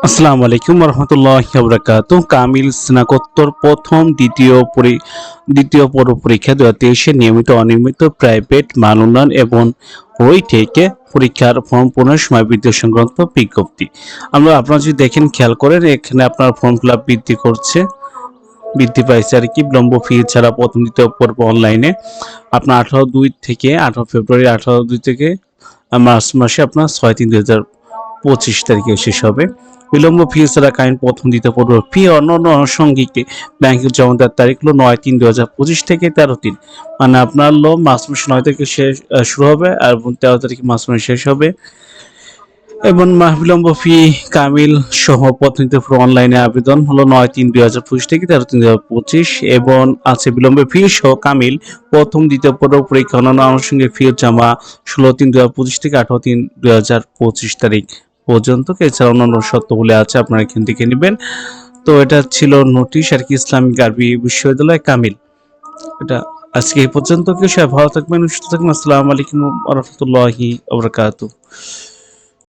আসসালামু আলাইকুম রহমতুল্লাহি ওয়া বারাকাতুহু। কামিল স্নাতকোত্তর প্রথম দ্বিতীয় পর্ব পরীক্ষা 2023 নিয়মিত অনিয়মিত প্রাইভেট মান উন্নয়ন এবং থেকে পরীক্ষার ফর্ম পূরণের সময় বৃদ্ধি সংক্রান্ত বিজ্ঞপ্তি। আপনারা যদি দেখেন, খেয়াল করেন, এখানে আপনার ফর্ম ফিল আপ বৃদ্ধি পাইছে আর কি। বিলম্ব ফি ছাড়া প্রথম দ্বিতীয় পর্ব অনলাইনে আপনার 18/2 থেকে 18 ফেব্রুয়ারি, 18/2 থেকে মার্চ মাসে আপনার 6/3/2025 তারিখে শেষ হবে। বিলম্ব ফি ছাড়া প্রথম দ্বিতীয় পর্ব ফি অন্যান্য আনুষঙ্গিক ব্যাংকে জমা দেওয়ার তারিখ হলো 9/3/2025 থেকে 13/3, মানে আপনার মার্চ মাসে 9 তারিখে শুরু হবে আর 13 তারিখে মার্চ মাসে শেষ হবে। এবং বিলম্ব ফি কামিল সহ প্রতিনিধিত্ব অনলাইনে আবেদন হলো 9/3/2025 থেকে 13/3/2025, এবং আছে বিলম্ব ফি সহ কামিল প্রথম দ্বিতীয় পর্ব পরীক্ষা অন্যান্য আনুষঙ্গিক ফি জমা 16/3/2025 থেকে 18/3/2025 তারিখ পর্যন্ত। এছাড়া অন্যান্য শর্তগুলি আছে, আপনারা এখান থেকে নেবেন। তো এটা ছিল নোটিশ আর কি, ইসলামিক আরবি বিশ্ববিদ্যালয় কামিল। এটা আজকে এই পর্যন্ত। সবাই ভালো থাকবেন, সুস্থ থাকবেন। আসসালামু আলাইকুম ওয়া রাহমাতুল্লাহি ওয়া বারাকাতুহু।